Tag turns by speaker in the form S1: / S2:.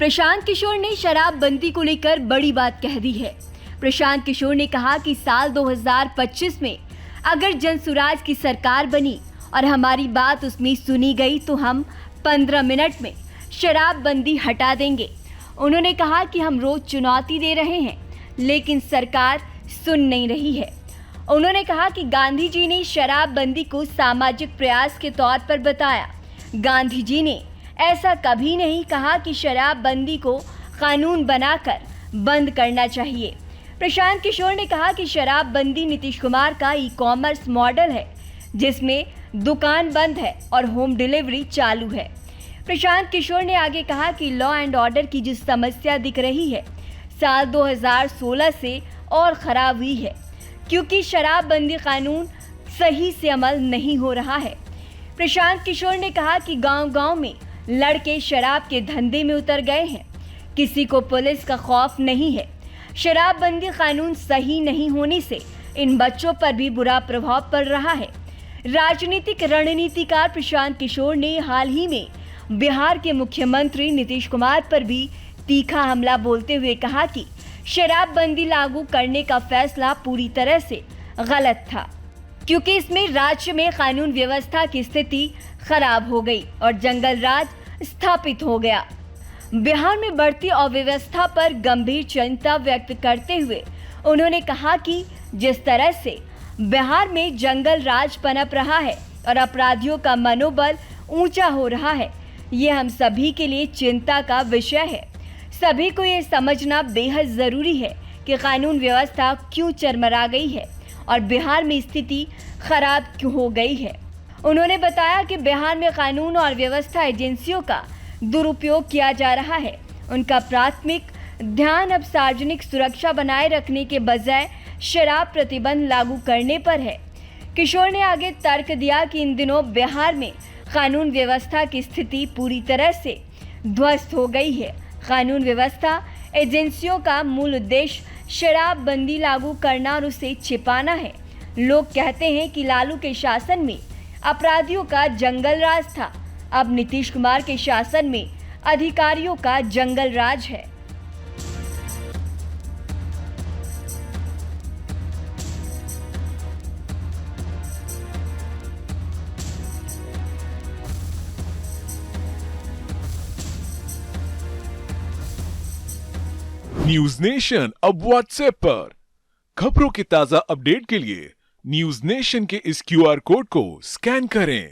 S1: प्रशांत किशोर ने शराबबंदी को लेकर बड़ी बात कह दी है। प्रशांत किशोर ने कहा कि साल 2025 में अगर जनसुराज की सरकार बनी और हमारी बात उसमें सुनी गई तो हम 15 मिनट में शराबबंदी हटा देंगे। उन्होंने कहा कि हम रोज चुनौती दे रहे हैं लेकिन सरकार सुन नहीं रही है। उन्होंने कहा कि गांधी जी ने शराबबंदी को सामाजिक प्रयास के तौर पर बताया। गांधी जी ने ऐसा कभी नहीं कहा कि शराबबंदी को कानून बनाकर बंद करना चाहिए। प्रशांत किशोर ने कहा कि शराबबंदी नीतीश कुमार का ई-कॉमर्स मॉडल है जिसमें दुकान बंद है और होम डिलीवरी चालू है। प्रशांत किशोर ने आगे कहा कि लॉ एंड ऑर्डर की जो समस्या दिख रही है साल 2016 से और खराब हुई है क्योंकि शराबबंदी कानून सही से अमल नहीं हो रहा है। प्रशांत किशोर ने कहा कि गांव-गांव में लड़के शराब के धंधे में उतर गए हैं। किसी को पुलिस का खौफ नहीं है। शराबबंदी कानून सही नहीं होने से इन बच्चों पर भी बुरा प्रभाव पड़ रहा है। राजनीतिक रणनीतिकार प्रशांत किशोर ने हाल ही में बिहार के मुख्यमंत्री नीतीश कुमार पर भी तीखा हमला बोलते हुए कहा कि शराबबंदी लागू करने का फैसला पूरी तरह से गलत था क्योंकि इसमें राज्य में कानून व्यवस्था की स्थिति खराब हो गई और जंगल राज स्थापित हो गया। बिहार में बढ़ती अव्यवस्था पर गंभीर चिंता व्यक्त करते हुए उन्होंने कहा कि जिस तरह से बिहार में जंगल राज पनप रहा है और अपराधियों का मनोबल ऊंचा हो रहा है, ये हम सभी के लिए चिंता का विषय है। सभी को ये समझना बेहद ज़रूरी है कि कानून व्यवस्था क्यों चरमरा गई है और बिहार में स्थिति खराब क्यों हो गई है। उन्होंने बताया कि बिहार में कानून और व्यवस्था एजेंसियों का दुरुपयोग किया जा रहा है। उनका प्राथमिक ध्यान अब सार्वजनिक सुरक्षा बनाए रखने के बजाय शराब प्रतिबंध लागू करने पर है। किशोर ने आगे तर्क दिया कि इन दिनों बिहार में कानून व्यवस्था की स्थिति पूरी तरह से ध्वस्त हो गई है। कानून व्यवस्था एजेंसियों का मूल उद्देश्य शराबबंदी लागू करना और उसे छिपाना है। लोग कहते हैं कि लालू के शासन में अपराधियों का जंगल राज था, अब नीतीश कुमार के शासन में अधिकारियों का जंगल राज है।
S2: न्यूज नेशन अब व्हाट्सएप पर खबरों के ताजा अपडेट के लिए न्यूज नेशन के इस क्यूआर कोड को स्कैन करें।